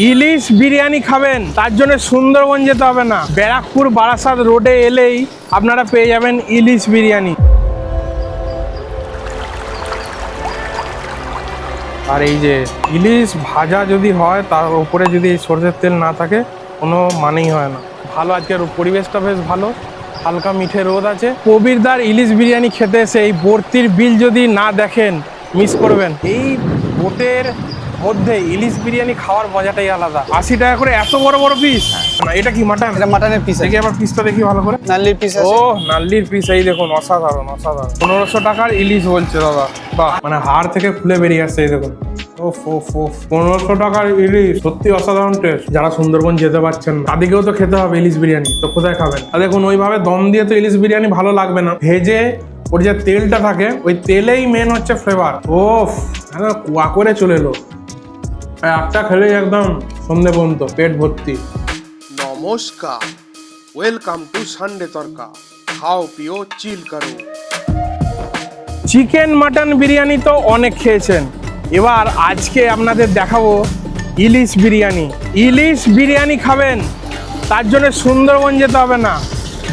ইলিশ বিরিয়ানি খাবেন তার জন্য সুন্দরবন যেতে হবে না, ব্যারাকপুর বারাসাত রোডে এলেই আপনারা পেয়ে যাবেন ইলিশ বিরিয়ানি। আর এই যে ইলিশ ভাজা যদি হয় তার উপরে যদি সরষের তেল না থাকে কোনো মানেই হয় না। ভালো, আজকের পরিবেশটা বেশ ভালো, হালকা মিঠে রোদ আছে। কবিরদার ইলিশ বিরিয়ানি খেতে এসে এই বর্তির বিল যদি না দেখেন মিস করবেন। এই বোটের মধ্যে ইলিশ বিরিয়ানি খাওয়ার মজাটাই আলাদা। 80 টাকা করে এত বড় বড় পিস। এটা কি মাটন? এটা মাটনের পিস। দেখি আবার পিসটা দেখি ভালো করে। নাল্লির পিস ও আছে। নাল্লির পিস, এই দেখুন, অসাধারণ অসাধারণ। 1500 টাকার ইলিশ বলছে দাদা। বাহ, মানে হাড় থেকে খুলে বেরিয়ে আসছে। এই দেখুন, ওফ ওফ ওফ, 1500 টাকার ইলিশ, সত্যি অসাধারণ টেস্ট। যারা সুন্দরবন যেতে পারছেন তাদেরকেও তো খেতে হবে ইলিশ বিরিয়ানি, তো কোথায় খাবেন? আর দেখুন, ওইভাবে দম দিয়ে তো ইলিশ বিরিয়ানি ভালো লাগবে না, ভেজে ওর যে তেলটা থাকে ওই তেলেই মেন হচ্ছে ফ্লেভার। ওফ, কুয়া করে চলে এলো। একটা খেলেই একদম সন্ধে পর্যন্ত পেট ভর্তি। নমস্কার, ওয়েলকাম টু সানডে তরকা। খাও পিও চিল করো। চিকেন মাটন বিরিয়ানি তো অনেক খেয়েছেন, এবার আজকে আপনাদের দেখাবো ইলিশ বিরিয়ানি। ইলিশ বিরিয়ানি খাবেন তার জন্য সুন্দরবন যেতে হবে না,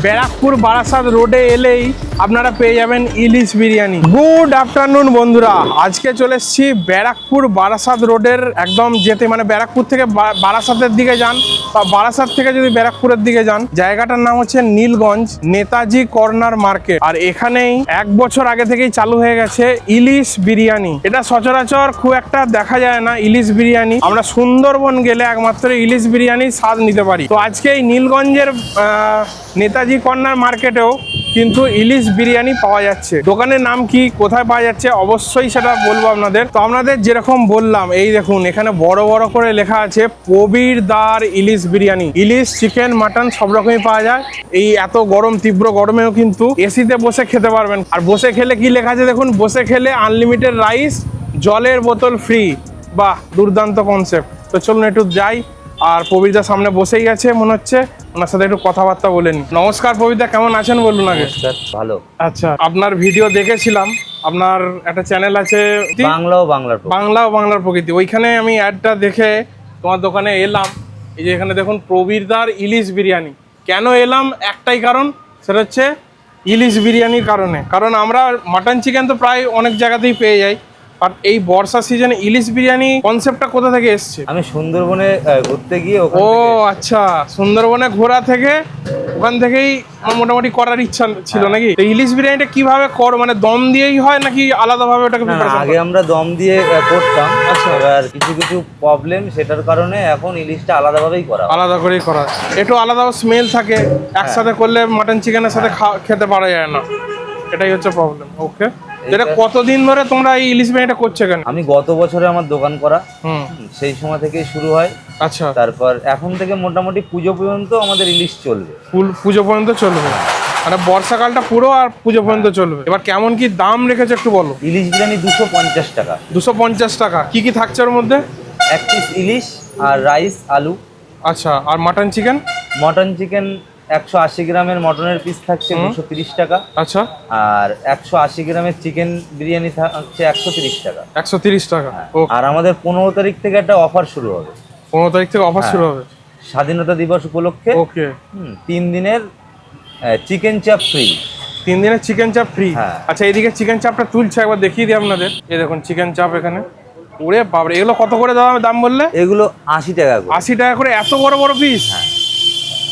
ব্যারাকপুর বারাসাত রোডে এলেই আপনারা পেয়ে যাবেন ইলিশ বিরিয়ানি। গুড আফটারনুন বন্ধুরা, আজকে চলে এসেছি ব্যারাকপুর বারাসাত রোডের একদম যেতে, মানে ব্যারাকপুর থেকে বারাসাতের দিকে যান বা বারাসাত থেকে যদি ব্যারাকপুরের দিকে যান, জায়গাটার নাম হচ্ছে নীলগঞ্জ নেতাজি কর্নার মার্কেট। আর এখানেই 1 বছর আগে থেকেই চালু হয়ে গেছে ইলিশ বিরিয়ানি। এটা সচরাচর খুব একটা দেখা যায় না ইলিশ বিরিয়ানি, আমরা সুন্দরবন গেলে একমাত্র ইলিশ বিরিয়ানির স্বাদ নিতে পারি। তো আজকে এই নীলগঞ্জের নেতাজি কর্নার মার্কেটেও কিন্তু ইলিশ বিরিয়ানি পাওয়া যাচ্ছে। দোকানের নাম কি, কোথায় পাওয়া যাচ্ছে অবশ্যই সেটা বলবো আপনাদের। তো আপনাদের যেরকম বললাম, এই দেখুন এখানে বড় বড় করে লেখা আছে কবিরদার ইলিশ বিরিয়ানি। ইলিশ, চিকেন, মাটন সব রকমই পাওয়া যায়। এই এত গরম, তীব্র গরমেও কিন্তু এসিতে বসে খেতে পারবেন। আর বসে খেলে কি লেখা আছে দেখুন, বসে খেলে আনলিমিটেড রাইস, জলের বোতল ফ্রি। বাহ, দুর্দান্ত কনসেপ্ট। তো চলুন একটু যাই। আর পবিতার সামনে বসেই গেছে মনে হচ্ছে, ওনার সাথে একটু কথাবার্তা বলে নি। নমস্কার পবিতা, কেমন আছেন বলুন আগে। ভালো। আচ্ছা, আপনার ভিডিও দেখেছিলাম, আপনার একটা চ্যানেল আছে বাংলা ও বাংলার প্রকৃতি, ওইখানে আমি অ্যাডটা দেখে তোমার দোকানে এলাম। এই যে এখানে দেখুন প্রবীরদার ইলিশ বিরিয়ানি। কেন এলাম? একটাই কারণ, সেটা হচ্ছে ইলিশ বিরিয়ানির কারণে। কারণ আমরা মাটন চিকেন তো প্রায় অনেক জায়গাতেই পেয়ে যাই, আর এই বর্ষা সিজনে ইলিশ বিরিয়ানি কনসেপ্টটা কোথা থেকে এসছে? আমি সুন্দরবনে ঘুরতে গিয়ে ও আচ্ছা, সুন্দরবনে ঘোরা থেকে ওখান থেকেই মোটামুটি করার ইচ্ছা ছিল নাকি? তো ইলিশ বিরিয়ানিটা কিভাবে করো, মানে দম দিয়েই হয় নাকি আলাদাভাবে ওটাকে প্রিপারেশন? আগে আমরা দম দিয়ে করতাম। আচ্ছা। এবার কিছু কিছু প্রবলেম, সেটার কারণে এখন ইলিশটা আলাদাভাবেই করা হয়। আলাদা করেই করা, একটু আলাদা স্মেল থাকে, একসাথে করলে মাটন চিকেনের সাথে খেতে পারা যায় না, এটাই হচ্ছে প্রবলেম। ওকে, এটা কতদিন ধরে তোমরা এই ইলিশ বিরিয়ানিটা করছো কেন? আমি গত বছরে আমার দোকান করা, সেই সময় থেকেই শুরু হয়। আচ্ছা, তারপর এখন থেকে মোটামুটি পুজো পর্যন্ত আমাদের ইলিশ চলবে। পুজো পর্যন্ত চলবে, মানে বর্ষাকালটা পুরো আর পুজো পর্যন্ত চলবে। এবার কেমন কি দাম রেখেছে একটু বলো। ইলিশ বিরিয়ানি 250 টাকা। 250 টাকা। কি কি থাকছে ওর মধ্যে? 1 পিস ইলিশ আর রাইস, আলু। আচ্ছা, আর মাটন চিকেন? মটন চিকেন 180 গ্রামের মটনের পিস থাকছে 230 টাকা। আচ্ছা, আর 180 গ্রামের চিকেন বিরিয়ানি থাকছে 130 টাকা। 130 টাকা। আর আমাদের 15 তারিখ থেকে একটা অফার শুরু হবে। 15 তারিখ থেকে অফার শুরু হবে স্বাধীনতা দিবস উপলক্ষে। ওকে, 3 দিনের চিকেন চাপ ফ্রি। 3 দিনের চিকেন চাপ ফ্রি। হ্যাঁ। আচ্ছা, এইদিকে চিকেন চাপটা তুলছে, একবার দেখিয়ে দিই আপনাদের। এই দেখুন চিকেন চাপ এখানে। ওরে বাবারে, এগুলো কত করে দাম বললে? এগুলো 80 টাকা করে। 80 টাকা করে এত বড় বড় পিস?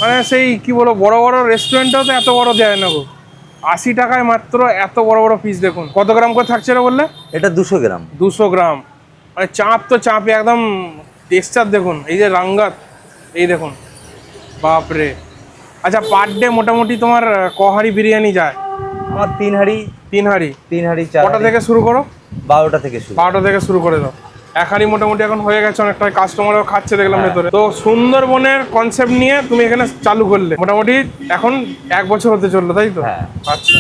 মানে সেই কি বলো, বড় বড় রেস্টুরেন্টেও তো এত বড় দেয় না গো। 80 টাকায় মাত্র এত বড় বড় পিস। দেখুন কত গ্রাম করে থাকছে এটা বললে? এটা 200 গ্রাম। 200 গ্রাম। মানে চাপ তো চাপে একদম টেক্সচার দেখুন, এই যে রাঙ্গাত, এই দেখুন, বাপরে। আচ্ছা, পার ডে মোটামুটি তোমার কহারি বিরিয়ানি যায়? আমার 3 হাঁড়ি 4 কটা থেকে শুরু করো? 12টা থেকে শুরু। 12টা থেকে শুরু করে দাও। 1 হাঁড়ি মোটামুটি এখন হয়ে গেছে, অনেকটা কাস্টমারও খাচ্ছে দেখলাম ভেতরে। তো সুন্দরবনের কনসেপ্ট নিয়ে তুমি এখানে চালু করলে, মোটামুটি এখন 1 বছর হতে চললো, তাই তো? হ্যাঁ। আচ্ছা,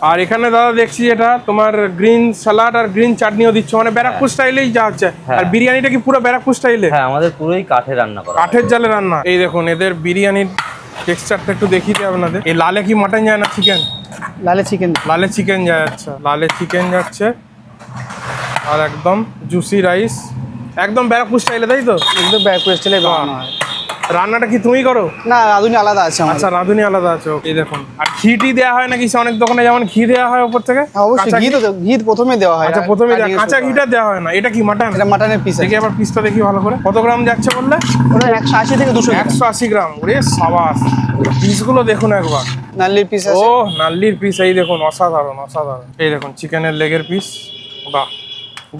আর এখানে দাদা দেখছি এটা তোমার গ্রিন স্যালাড আর গ্রিন চাটনিও দিচ্ছ, মানে ব্যারাকপুর স্টাইলেই যা হচ্ছে। আর বিরিয়ানিটা কি পুরো ব্যারাকপুর স্টাইলে? হ্যাঁ, আমাদের পুরোই কাঠে রান্না করা। কাঠের জালে রান্না। এই দেখুন এদের বিরিয়ানির টেক্সচারটা একটু দেখিয়ে দিই আপনাদের। এই লালে কি মাটন যায় না চিকেন? লালে চিকেন। লালে চিকেন যায়। আচ্ছা, লালে চিকেন যাচ্ছে, আর একদম জুসি রাইস, একদম ব্যারাকপুর স্টাইলে, তাই তো? একদম ব্যাকওয়ার্ড স্টাইলে বানানো হয়। রান্নাটা কি তুমি করো? না, রাঁধুনি আলাদা আছে আমার। আচ্ছা, রাঁধুনি আলাদা আছে। এই দেখুন, আর ঘিটি দেওয়া হয় নাকি? অনেক দোকানে যেমন ঘি দেওয়া হয় উপর থেকে। হ্যাঁ, অবশ্যই কাঁচা ঘি তো ঘি প্রথমে দেওয়া হয়। আচ্ছা, প্রথমে starting এ কাঁচা শুরু ঘিটা দেওয়া হয় না। এটা কি মাটন? এটা মাটনের পিস দেখি আবার পিসটা দেখি ভালো করে। কত গ্রাম যাচ্ছে বললে? ওটা 180 থেকে 200 গ্রাম 180 গ্রাম। ওরে সাবাস, পিসগুলো দেখুন একবার। নাল্লির পিস ও, আছে। নাল্লির পিস, এই দেখুন, অসাধারণ অসাধারণ। এই দেখুন চিকেনের লেগের পিস, বাহ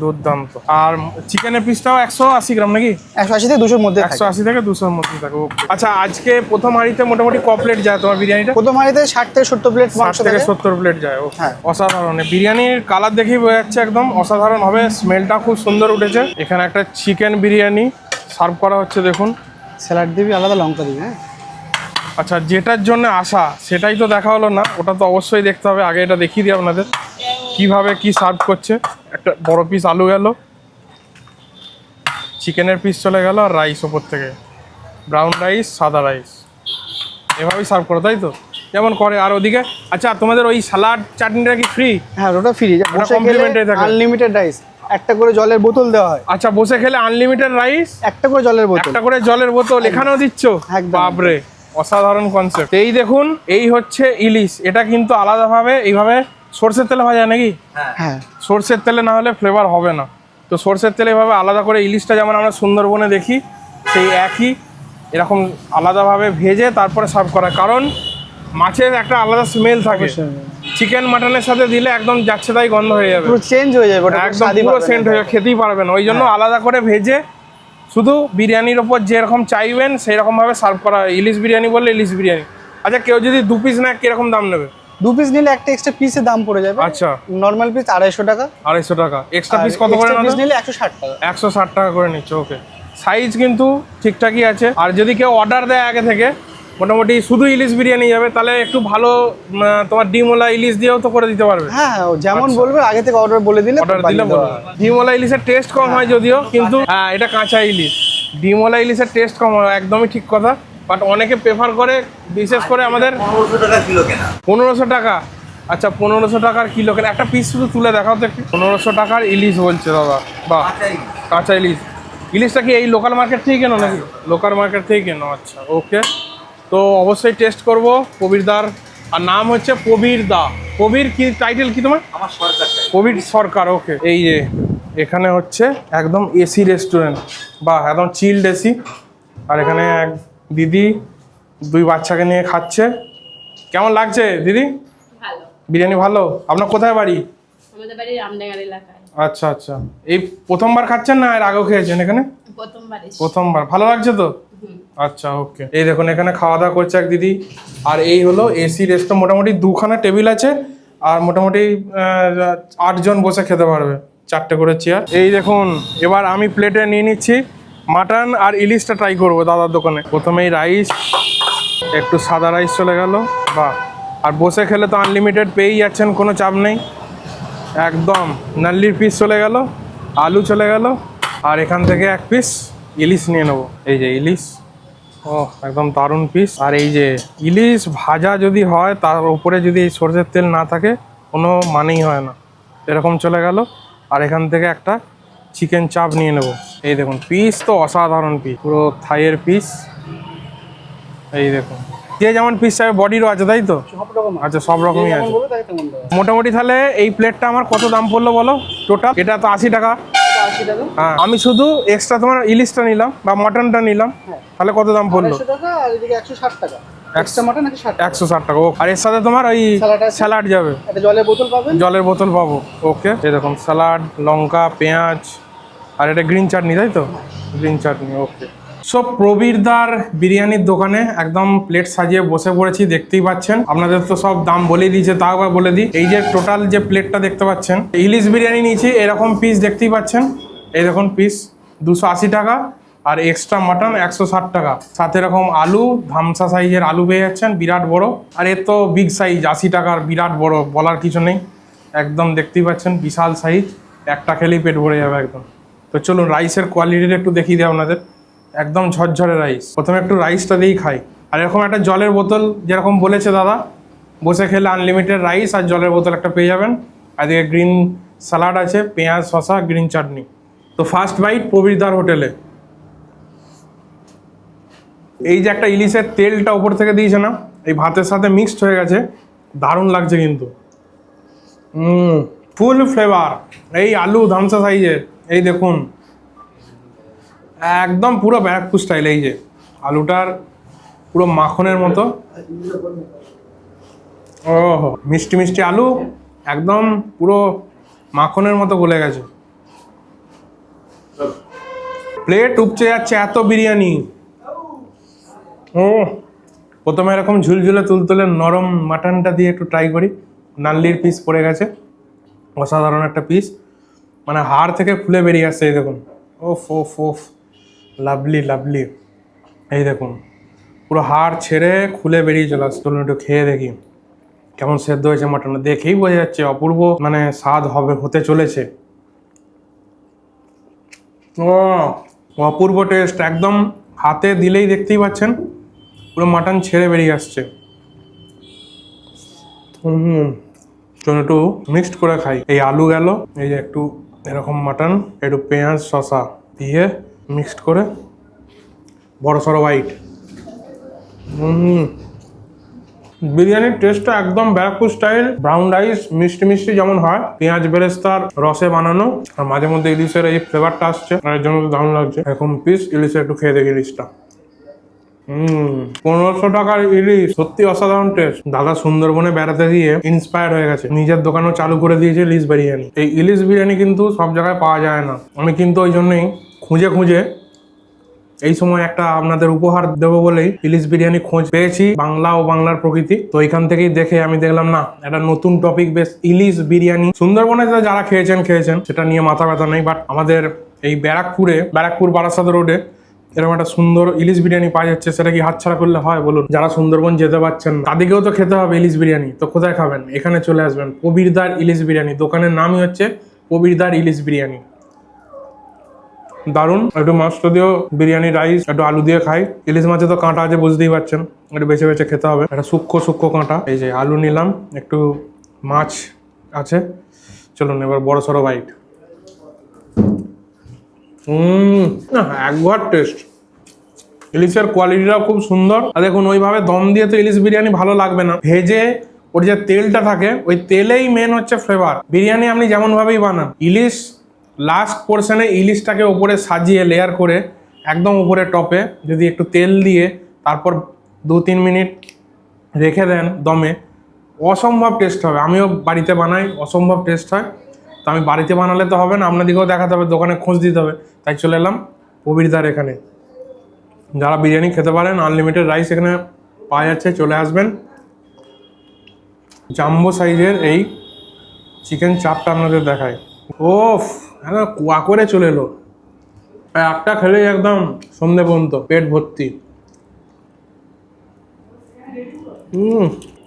দুর্দান্ত। আর চিকেনের পিসটাও 180 গ্রাম নাকি? 180 থেকে 200 এর মধ্যে থাকে। 180 থেকে 200-র মধ্যে থাকে। ওকে। আচ্ছা, আজকে প্রথম হাঁড়িতে মোটামুটি ক প্লেট যায় তোমার বিরিয়ানিটা? প্রথম হাঁড়িতে 60 থেকে 70 প্লেট মাংস 60 থেকে থাকে। 70 প্লেট যায়। ও হ্যাঁ। অসাধারণ। বিরিয়ানির কালার দেখেই বোঝা যাচ্ছে একদম অসাধারণ হবে। স্মেলটা খুব সুন্দর উঠেছে। এখানে একটা চিকেন বিরিয়ানি সার্ভ করা হচ্ছে, দেখুন। স্যালাড দিবি, আলাদা লঙ্কা দিবি। হ্যাঁ, আচ্ছা, যেটার জন্য আসা সেটাই তো দেখা হলো না, ওটা তো অবশ্যই দেখতে হবে। আগে এটা দেখিয়ে দিই আপনাদের কিভাবে কি সার্ভ করছে। একটা বড় পিস আলু গেল, চিকেনের পিস চলে গেল, আর রাইস ওপর থেকে, ব্রাউন রাইস, সাদা রাইস, এভাবেই সার্ভ করো, তাই তো? যেমন করে। আর ওদিকে আচ্ছা, তোমাদের ওই সালাড চাটনিটা কি ফ্রি? হ্যাঁ, ওটা ফ্রি। বসে complimentary থাকে। আনলিমিটেড রাইস, একটা করে জলের বোতল দেওয়া হয়। আচ্ছা, বসে খেলে আনলিমিটেড রাইস, একটা করে জলের বোতল। একটা করে জলের বোতল এখানেও দিচ্ছ? একদম। বাপরে, অসাধারণ কনসেপ্ট। এই দেখুন, এই হচ্ছে ইলিশ। এটা কিন্তু আলাদাভাবে এইভাবে সর্ষের তেলে ভাজা নাকি? হ্যাঁ, সর্ষের তেলে না হলে ফ্লেভার হবে না। তো সর্ষের তেলে এভাবে আলাদা করে ইলিশটা যেমন আমরা সুন্দরবনে দেখি, সেই একই এরকম আলাদাভাবে ভেজে তারপরে সার্ভ করা। কারণ মাছের একটা আলাদা স্মেল থাকে, চিকেন মাটনের সাথে দিলে একদম যাচ্ছে তাই গন্ধ হয়ে যাবে, পুরো চেঞ্জ হয়ে যাবে। ওটা একদম পুরো সেন্ট হয়ে যাবে, খেতেই পারবে না। ওই জন্য আলাদা করে ভেজে শুধু বিরিয়ানির ওপর যেরকম চাইবেন সেই রকমভাবে সার্ভ করা হয়। ইলিশ বিরিয়ানি বললে ইলিশ বিরিয়ানি। আচ্ছা, কেউ যদি 2 পিস নেয় কিরকম দাম নেবে? 2 পিস নিলে একটা এক্সট্রা পিসের দাম পড়ে যাবে। আচ্ছা, নরমাল পিস 250 টাকা। 250 টাকা। এক্সট্রা পিস কত করে পিস নেবে? নিলে 160 টাকা। 160 টাকা করে নিচ্ছে। ওকে, সাইজ কিন্তু ঠিকঠাকই আছে। আর যদি কেউ অর্ডার দেয় আগে থেকে, মোটামুটি শুধু ইলিশ বিরিয়ানি যাবে, তাহলে একটু ভালো তোমার ডিমওয়ালা ইলিশ দিয়েও তো করে দিতে পারবে। হ্যাঁ, ও যেমন বলবে আগে থেকে অর্ডার বলে দিলে অর্ডার দিলে বলবে। ডিমওয়ালা ইলিশের টেস্ট কম হয় যদিও, কিন্তু হ্যাঁ, এটা কাঁচা ইলিশ। ডিমওয়ালা ইলিশের টেস্ট কম হয়, একদমই ঠিক কথা। বাট অনেকে প্রেফার করে, বিশেষ করে আমাদের 1500 টাকা কিলো কেনা। 1500 টাকা। আচ্ছা, 1500 টাকার কিলো কেন? একটা পিস শুধু তুলে দেখাও তো একটু। 1500 টাকার ইলিশ বলছে দাদা, বাহ, কাঁচা ইলিশ। ইলিশটা কি এই লোকাল মার্কেট থেকে কেনো নাকি? লোকাল মার্কেট থেকে কেনো। আচ্ছা, ওকে। তো অবশ্যই টেস্ট করব প্রবীরদার। আর নাম হচ্ছে প্রবীর দা। প্রবীর কি টাইটেল কি তোমার? আমার সরকার। প্রবীর সরকার। ওকে। এই যে এখানে হচ্ছে একদম এসি রেস্টুরেন্ট, বাহ, একদম চিল্ড এসি। আর এখানে এক দিদি 2 বাচ্চাকে নিয়ে খাচ্ছে। কেমন লাগছে দিদি? ভালো। বিরিয়ানি ভালো। আপনার কোথায় বাড়ি? আমাদের বাড়ি রামডাঙ্গার এলাকায়। আচ্ছা আচ্ছা, এই প্রথমবার খাচ্ছেন না এর আগেও খেয়েছেন এখানে? প্রথমবার এসেছি। প্রথমবার। ভালো লাগছে তো? আচ্ছা, ওকে। এই দেখুন, এখানে খাওয়া দাওয়া করছে এক দিদি। আর এই হলো এসি রেস্টুরেন্ট। মোটামুটি 2খানা টেবিল আছে, আর মোটামুটি 8 জন বসে খেতে পারবে, 4টে করে চেয়ার। এই দেখুন, এবার আমি প্লেটে নিয়ে নিচ্ছি মাটন আর ইলিশটা ট্রাই করবো দাদার দোকানে। প্রথমেই রাইস, একটু সাদা রাইস চলে গেল, বাহ। আর বসে খেলে তো আনলিমিটেড পেয়েই যাচ্ছেন, কোনো চাপ নেই। একদম নাল্লির পিস চলে গেল, আলু চলে গেল, আর এখান থেকে 1 পিস ইলিশ নিয়ে নেবো। এই যে ইলিশ, ও একদম দারুণ পিস। আর এই যে ইলিশ ভাজা যদি হয়, তার উপরে যদি এই সরষের তেল না থাকে, কোনো মানেই হয় না। এরকম চলে গেল। আর এখান থেকে একটা চিকেন চাপ নিয়ে নেব। এই দেখুন, পিস তো অসাধারণ পিস, পুরো থাইয়ের পিস। এই দেখুন, যে যেমন পিস চাইবে বডিরও আছে, তাই তো? সব রকম আছে। আচ্ছা, সব রকমই আছে। বলবে তাই তেমন দেওয়া। মোটামুটি তাহলে এই প্লেটটা আমার কত দাম পড়লো বলো টোটাল? এটা তো 80 টাকা। এটা 80 টাকা। হ্যাঁ, আমি শুধু এক্সট্রা তোমার ইলিশটা নিলাম বা মটনটা নিলাম, তাহলে কত দাম পড়লো? 250 টাকা। আর এদিকে 160 টাকা। এক্সট্রা মাটন 160 টাকা। 160 টাকা। ও, আর এর সাথে তোমার ওই স্যালাড আছে। স্যালাড যাবে, একটা জলের বোতল পাবেন। জলের বোতল পাবো। ওকে। এরকম স্যালাড, লঙ্কা, পেঁয়াজ, আর এটা গ্রিন চাটনি, তাই তো? গ্রিন চাটনি। ওকে। সব প্রবীরদার বিরিয়ানির দোকানে একদম প্লেট সাজিয়ে বসে পড়েছি, দেখতেই পাচ্ছেন। আপনাদের তো সব দাম বলেই দিয়েছে, তাও আবার বলে দিই। এই যে টোটাল যে প্লেটটা দেখতে পাচ্ছেন, ইলিশ বিরিয়ানি নিয়েছি, এরকম পিস দেখতেই পাচ্ছেন। এই দেখুন পিস 280 টাকা, আর এক্সট্রা মাটন 160 টাকা। সাথে এরকম আলু, ধামসা সাইজের আলু পেয়ে যাচ্ছেন, বিরাট বড়। আর এর তো বিগ সাইজ, 80 টাকার, বিরাট বড়, বলার কিছু নেই। একদম দেখতেই পাচ্ছেন বিশাল সাইজ, একটা খেলেই পেট ভরে যাবে একদম। তো চলুন রাইসের কোয়ালিটিটা একটু দেখিয়ে দিই আপনাদের। একদম ঝরঝরে রাইস। প্রথমে একটু রাইসটা দিয়েই খাই। আর এরকম একটা জলের বোতল, যেরকম বলেছে দাদা, বসে খেলে আনলিমিটেড রাইস আর জলের বোতল একটা পেয়ে যাবেন। আর এদিকে গ্রিন স্যালাড আছে, পেঁয়াজ, শসা, গ্রিন চাটনি। তো ফার্স্ট বাইট প্রবীরদার হোটেলে। এই যে একটা ইলিশের তেলটা ওপর থেকে দিয়েছে না, এই ভাতের সাথে মিক্সড হয়ে গেছে, দারুণ লাগছে কিন্তু। ফুল ফ্লেভার। এই আলু ধামসা সাইজের, এই দেখুন একদম পুরো ব্যারাকপুর স্টাইল। এই যে আলুটার পুরো মাখনের মতো, ও মিষ্টি মিষ্টি আলু, একদম পুরো মাখনের মতো গলে গেছে। প্লেট উপচে যাচ্ছে এত বিরিয়ানি। ও প্রথমে এরকম ঝুলঝুলে তুলতুলে নরম মাটনটা দিয়ে একটু ট্রাই করি। নাল্লির পিস পড়ে গেছে, অসাধারণ একটা পিস, মানে হাড় থেকে খুলে বেরিয়ে আসছে। এই দেখুন, ওফ ওফ ওফ, লাভলি লাভলি। এই দেখুন পুরো হাড় ছেড়ে খুলে বেরিয়ে চলে আসছে। চলুন একটু খেয়ে দেখি কেমন সেদ্ধ হয়েছে মাটনটা। দেখেই বোঝা যাচ্ছে অপূর্ব মানে স্বাদ হতে চলেছে। ও অপূর্ব টেস্ট, একদম হাতে দিলেই দেখতেই পাচ্ছেন পুরো মাটন ছেড়ে বেরিয়ে আসছে। চলুন একটু মিক্সড করে খাই। এই আলু গেল, এই যে একটু এরকম মাটন, একটু পেঁয়াজ শসা দিয়ে মিক্সড করে বড় সড়ো বাইট। বিরিয়ানির টেস্টটা একদম ব্যারাকপুর স্টাইল। ব্রাউন রাইস মিষ্টি মিষ্টি যেমন হয়, পেঁয়াজ বেরেস্তার রসে বানানো, আর মাঝে মধ্যে ইলিশের এই ফ্লেভারটা আসছে, আর এর জন্য দারুণ লাগছে। এখন পিস ইলিশে একটু খেয়ে দেখি ইলিশটা। 1500 টাকার ইলিশ, সত্যি অসাধারণ টেস্ট। দাদা সুন্দরবনে বেড়াতে গিয়ে ইন্সপায়ার হয়ে গেছে, নিজের দোকানও চালু করে দিয়েছে ইলিশ বিরিয়ানি। এই ইলিশ বিরিয়ানি কিন্তু সব জায়গায় পাওয়া যায় না। আমি কিন্তু ওই জন্যই খুঁজে খুঁজে এই সময় একটা আপনাদের উপহার দেবো বলেই ইলিশ বিরিয়ানি খোঁজ পেয়েছি, বাংলা ও বাংলার প্রকৃতি। তো এখান থেকেই দেখে আমি দেখলাম না, একটা নতুন টপিক বেশ, ইলিশ বিরিয়ানি। সুন্দরবনে যারা খেয়েছেন সেটা নিয়ে মাথা ব্যথা নেই, বাট আমাদের এই ব্যারাকপুর বারাসাত রোডে এরকম একটা সুন্দর ইলিশ বিরিয়ানি পাওয়া যাচ্ছে, সেটা কি হাতছাড়া করলে হয় বলুন? যারা সুন্দরবন যেতে পারছেন তাদেরকেও তো খেতে হবে ইলিশ বিরিয়ানি। তো কোথায় খাবেন? এখানে চলে আসবেন, প্রবীরদার ইলিশ বিরিয়ানি। দোকানের নামই হচ্ছে প্রবীরদার ইলিশ বিরিয়ানি। দারুণ। একটু মাছটা দিয়েও বিরিয়ানি, রাইস, একটু আলু দিয়ে খাই। ইলিশ মাছে তো কাঁটা আছে, বুঝতেই পারছেন, একটু বেছে বেছে খেতে হবে। একটা সূক্ষ্ম কাঁটা। এই যে আলু নিলাম, একটু মাছ আছে। চলুন এবার বড় সড়ো বাইট। একবার টেস্ট। ইলিশের কোয়ালিটিটাও খুব সুন্দর। আর দেখুন, ওইভাবে দম দিয়ে তো ইলিশ বিরিয়ানি ভালো লাগবে না, ভেজে ওর যে তেলটা থাকে, ওই তেলেই মেন হচ্ছে ফ্লেভার। বিরিয়ানি আপনি যেমন ভাবেই বানান, ইলিশ লাস্ট পোর্শনে ইলিশটাকে ওপরে সাজিয়ে লেয়ার করে একদম উপরে টপে যদি একটু তেল দিয়ে তারপর 2-3 মিনিট রেখে দেন দমে, অসম্ভব টেস্ট হবে। আমিও বাড়িতে বানাই, অসম্ভব টেস্ট হয়। তো আমি বাড়িতে বানালে তো হবে না, আপনাদেরকেও দেখাতে হবে, দোকানে খোঁজ দিতে হবে। তাই চলে এলাম প্রবীরদার এখানে। যারা বিরিয়ানি খেতে পারেন, আনলিমিটেড রাইস এখানে পাওয়া যাচ্ছে, চলে আসবেন। জাম্বো সাইজের এই চিকেন চাপটা আপনাদের দেখায়। ওফ, একদম কুয়া করে চলে এলো। একটা খেলেই একদম সন্ধে পর্যন্ত পেট ভর্তি।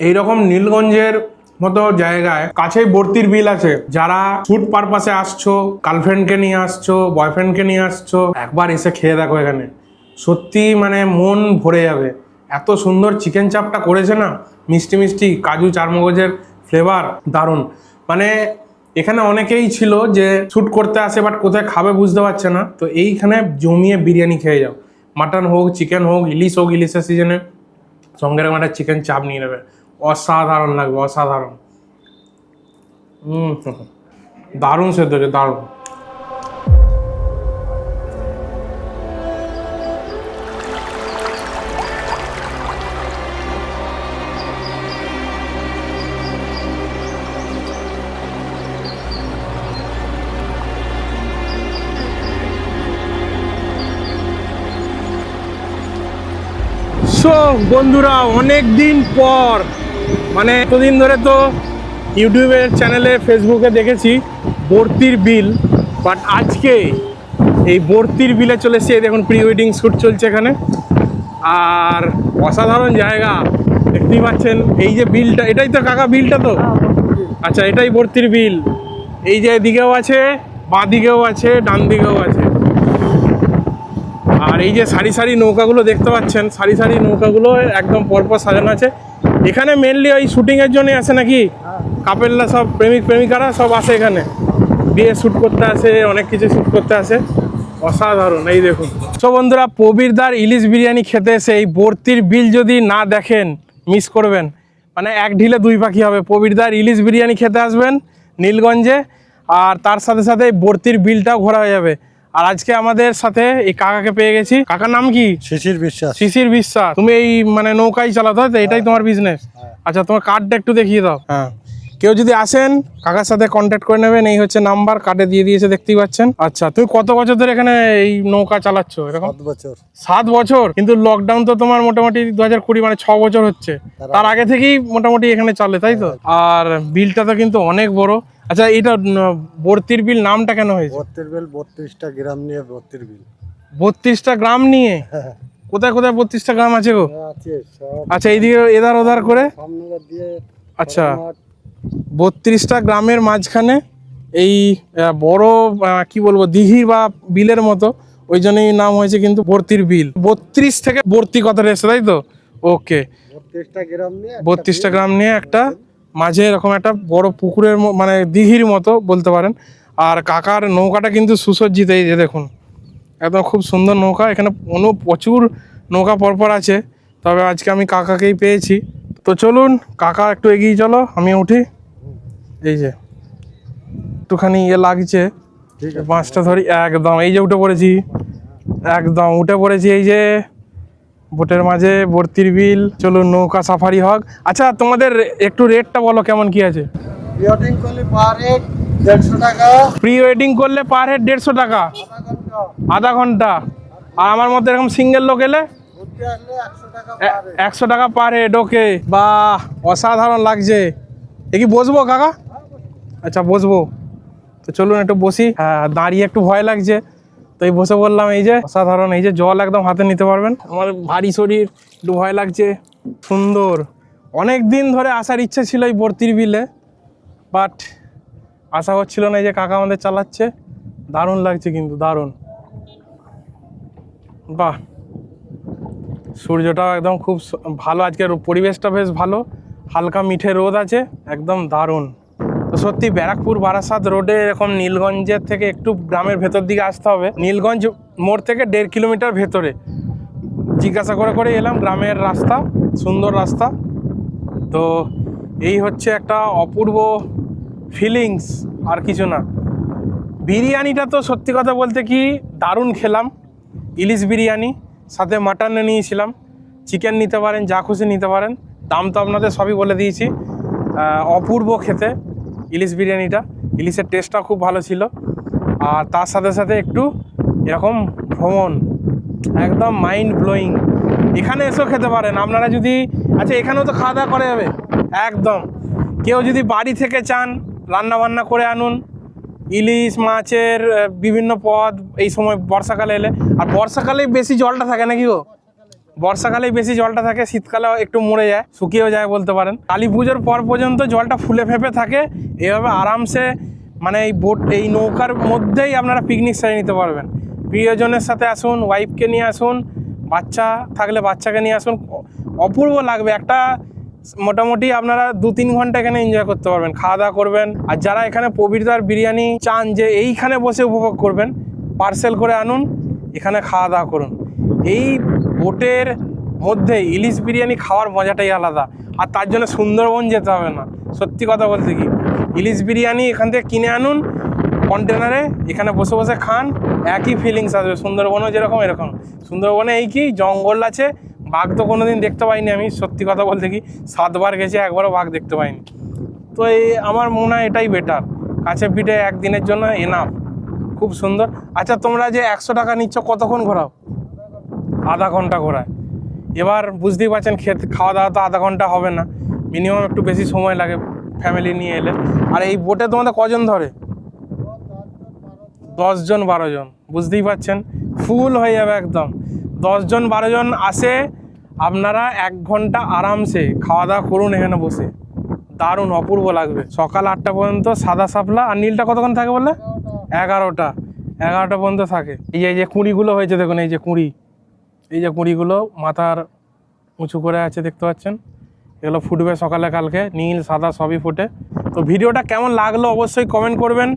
এইরকম নীলগঞ্জের মতো জায়গায় কাছেই বর্তির বিল আছে। যারা শুট পারপাসে আসছো, গার্লফ্রেন্ডকে নিয়ে আসছো, বয়ফ্রেন্ডকে নিয়ে আসছো, একবার এসে খেয়ে দেখো এখানে, সত্যি মানে মন ভরে যাবে। এত সুন্দর চিকেন চাপটা করেছে না, মিষ্টি মিষ্টি কাজু চারমগজের ফ্লেভার, দারুণ। মানে এখানে অনেকেই ছিল যে শ্যুট করতে আসে বাট কোথায় খাবে বুঝতে পারছে না, তো এইখানে জমিয়ে বিরিয়ানি খেয়ে যাও। মাটন হোক, চিকেন হোক, ইলিশ হোক, ইলিশের সিজনে সঙ্গে এরকম একটা চিকেন চাপ নিয়ে নেবে, অসাধারণ লাগবে, অসাধারণ। দারুণ সেদ্ধ হচ্ছে, দারুণ। সো বন্ধুরা, অনেক দিন পর, মানে এতদিন ধরে তো ইউটিউবের চ্যানেলে, ফেসবুকে দেখেছি বর্তির বিল, বাট আজকে এই বর্তির বিলে চলে এসেছি। দেখুন প্রি ওয়েডিং শ্যুট চলছে এখানে, আর অসাধারণ জায়গা দেখতেই পাচ্ছেন। এই যে বিলটা, এটাই তো কাকা বিলটা তো? আচ্ছা, এটাই বর্তির বিল। এই যে এদিকেও আছে, বাঁ দিকেও আছে, ডান দিকেও আছে। আর এই যে সারি সারি নৌকাগুলো দেখতে পাচ্ছেন, সারি সারি নৌকাগুলো একদম পরপর সাজানো আছে। এখানে মেনলি ওই শুটিংয়ের জন্য আসে নাকি কাপেলরা, সব প্রেমিক প্রেমিকারা সব আসে এখানে। বিয়ে শ্যুট করতে আসে, অনেক কিছু শ্যুট করতে আসে, অসাধারণ। এই দেখুন তো বন্ধুরা, প্রবীরদার ইলিশ বিরিয়ানি খেতে এসে এই বর্তির বিল যদি না দেখেন মিস করবেন। মানে এক ঢিলে দুই পাখি হবে। প্রবীরদার ইলিশ বিরিয়ানি খেতে আসবেন নীলগঞ্জে, আর তার সাথে সাথে এই বর্তির বিলটাও ঘোরা হয়ে যাবে। আর আজকে আমাদের সাথে এই কাকাকে পেয়ে গেছি। কাকার নাম কি? শিশির বিশ্বাস। শিশির বিশ্বাস। তুমি এই মানে নৌকায় চালাতে হয় তো, এটাই তোমার বিজনেস? আচ্ছা, তোমার কার্ডটা একটু দেখিয়ে দাও। হ্যাঁ, কেউ যদি আসেন কাকার সাথে কন্ট্যাক্ট করে নেবেন। এই হচ্ছে নাম্বার, কার্ডে দিয়ে দিয়েছে, দেখতেই পাচ্ছেন। আচ্ছা, তুমি কত বছর ধরে এখানে এই নৌকা চালাচ্ছ এরকম? 7 বছর। 7 বছর? কিন্তু লকডাউন তো তোমার মোটামুটি 2020, মানে 6 বছর হচ্ছে। তার আগে থেকেই মোটামুটি এখানে চলে, তাই তো? আর বিলটা তো কিন্তু অনেক বড়। আচ্ছা, এটা বর্তির বিল নামটা কেন হয়েছে? বর্তির বিল 32টা গ্রাম নিয়ে বর্তির বিল। 32টা গ্রাম নিয়ে? কোথায় কোথায় 32টা গ্রাম আছে গো? আছে সব। আচ্ছা, এইদিকে এধার ওধার করে। সামনে দিয়ে। আচ্ছা, 32টা গ্রামের মাঝখানে এই বড় কি বলবো, দিঘি বা বিলের মতো, ওই জন্যই নাম হয়েছে কিন্তু বর্তির বিল। 32 থেকে বর্তি কথাটা এসছে, তাই তো? ওকে, 32টা গ্রাম নিয়ে 32টা গ্রাম নিয়ে একটা মাঝে এরকম একটা বড় পুকুরের মানে দিঘির মতো বলতে পারেন। আর কাকার নৌকাটা কিন্তু সুসজ্জিত, এই যে দেখুন, একদম খুব সুন্দর নৌকা। এখানে প্রচুর নৌকা পরপর আছে, তবে আজকে আমি কাকাকেই পেয়েছি। তো চলুন কাকা একটু এগিয়ে চলো, আমি উঠি। এই যে একটুখানি লাগছে, মাছটা ধরি একদম। এই যে উঠে পড়েছি, একদম উঠে পড়েছি। এই যে বোটের মাঝে বর্তির বিল। চলুন নৌকা সাফারি হোক। আচ্ছা, তোমাদের একটু রেটটা বলো কেমন কি আছে? প্রিওয়েডিং করলে পার হেড 150 টাকা। প্রি ওয়েডিং করলে পার হেড 150 টাকা আধা ঘন্টা। আর আমার মধ্যে এরকম সিঙ্গেল লোক এলে ঘুরতে আসলে 100 টাকা পার হেড। 100 টাকা পার হেড। ওকে, বাহ, অসাধারণ লাগছে। এ কি বসবো কাকা? আচ্ছা, বসবো। তো চলুন একটু বসি। হ্যাঁ, দাঁড়িয়ে একটু ভয় লাগছে, তো এই বসে বললাম। এই যে অসাধারণ, এই যে জল একদম হাতে নিতে পারবেন। আমার ভারী শরীর, একটু ভয় লাগছে। সুন্দর, অনেক দিন ধরে আসার ইচ্ছা ছিল এই বর্তির বিলে, বাট আশা হচ্ছিল না। এই যে কাকা আমাদের চালাচ্ছে, দারুণ লাগছে কিন্তু, দারুণ। বাহ, সূর্যটাও একদম খুব ভালো, আজকের পরিবেশটা বেশ ভালো, হালকা মিঠে রোদ আছে, একদম দারুণ। তো সত্যি ব্যারাকপুর বারাসাত রোডে এরকম নীলগঞ্জের থেকে একটু গ্রামের ভেতর দিকে আসতে হবে। নীলগঞ্জ মোড় থেকে 1.5 কিলোমিটার ভেতরে। জিজ্ঞাসা করে করে এলাম, গ্রামের রাস্তা, সুন্দর রাস্তা। তো এই হচ্ছে একটা অপূর্ব ফিলিংস, আর কিছু না। বিরিয়ানিটা তো সত্যি কথা বলতে কি দারুণ খেলাম। ইলিশ বিরিয়ানি, সাথে মাটন নিয়েছিলাম, চিকেন নিতে পারেন, যা খুশি নিতে পারেন। দাম তো আপনাদের সবই বলে দিয়েছি। অপূর্ব খেতে ইলিশ বিরিয়ানিটা, ইলিশের টেস্টটা খুব ভালো ছিল। আর তার সাথে সাথে একটু এরকম ভ্রমণ, একদম মাইন্ড ব্লোয়িং। এখানে এসেও খেতে পারেন আপনারা যদি। আচ্ছা, এখানেও তো খাওয়া দাওয়া করা যাবে একদম। কেউ যদি বাড়ি থেকে চান, রান্না বান্না করে আনুন। ইলিশ মাছের বিভিন্ন পদ এই সময় বর্ষাকালে এলে। আর বর্ষাকালেই বেশি জলটা থাকে নাকি গো? বর্ষাকালেই বেশি জলটা থাকে, শীতকালে একটু মরে যায়, শুকিয়েও যায় বলতে পারেন। কালী পুজোর পর পর্যন্ত জলটা ফুলে ফেঁপে থাকে। এভাবে আরামসে মানে এই নৌকার মধ্যেই আপনারা পিকনিক সেরে নিতে পারবেন। প্রিয়জনের সাথে আসুন, ওয়াইফকে নিয়ে আসুন, বাচ্চা থাকলে বাচ্চাকে নিয়ে আসুন, অপূর্ব লাগবে। একটা মোটামুটি আপনারা 2-3 ঘন্টা এখানে এনজয় করতে পারবেন, খাওয়া দাওয়া করবেন। আর যারা এখানে প্রবীরদার বিরিয়ানি চান যে এইখানে বসে উপভোগ করবেন, পার্সেল করে আনুন, এখানে খাওয়া দাওয়া করুন। এই বোটের মধ্যে ইলিশ বিরিয়ানি খাওয়ার মজাটাই আলাদা। আর তার জন্য সুন্দরবন যেতে হবে না, সত্যি কথা বলতে কি। ইলিশ বিরিয়ানি এখান থেকে কিনে আনুন কন্টেনারে, এখানে বসে বসে খান, একই ফিলিংস আসবে। সুন্দরবনও যেরকম এরকম। সুন্দরবনে এই কি জঙ্গল আছে, বাঘ তো কোনোদিন দেখতে পাইনি আমি, সত্যি কথা বলতে কি। 7 বার গেছি, একবারও বাঘ দেখতে পাইনি। তো এই আমার মনে হয় এটাই বেটার। কাছে পিঠে একদিনের জন্য এনাফ, খুব সুন্দর। আচ্ছা, তোমরা যে 100 টাকা নিচ্ছ, কতক্ষণ ঘোরাও? আধা ঘন্টা ঘোরায়। এবার বুঝতেই পারছেন, খাওয়া দাওয়া তো আধা ঘন্টা হবে না, মিনিমাম একটু বেশি সময় লাগে ফ্যামিলি নিয়ে এলে। আর এই বোটে তোমাদের কজন ধরে? 10 জন 12 জন, বুঝতেই পারছেন, ফুল হয়ে যাবে একদম। 10 জন 12 জন আসে, আপনারা 1 ঘন্টা আরামসে খাওয়া দাওয়া করুন এখানে বসে, দারুণ অপূর্ব লাগবে। সকাল 8টা পর্যন্ত সাদা সাপলা। আর নীলটা কতক্ষণ থাকে বললে? 11টা পর্যন্ত থাকে। এই যে কুঁড়িগুলো হয়েছে দেখুন, এই যে কুঁড়ি, এই যে কুঁড়িগুলো মাথার উঁচু করে আছে, দেখতে পাচ্ছেন। এগুলো ফুটবে সকালে, কালকে নীল সাদা সবই ফোটে। তো ভিডিওটা কেমন লাগলো অবশ্যই কমেন্ট করবেন।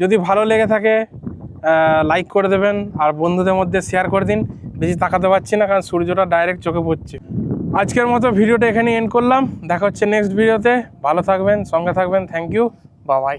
যদি ভালো লেগে থাকে লাইক করে দেবেন আর বন্ধুদের মধ্যে শেয়ার করে দিন। বেশি তাকাতে পারছি না কারণ সূর্যটা ডাইরেক্ট চোখে পড়ছে। আজকের মতো ভিডিওটা এখানে এন্ড করলাম, দেখা হচ্ছে নেক্সট ভিডিওতে। ভালো থাকবেন, সঙ্গে থাকবেন, থ্যাংক ইউ, বাই বাই।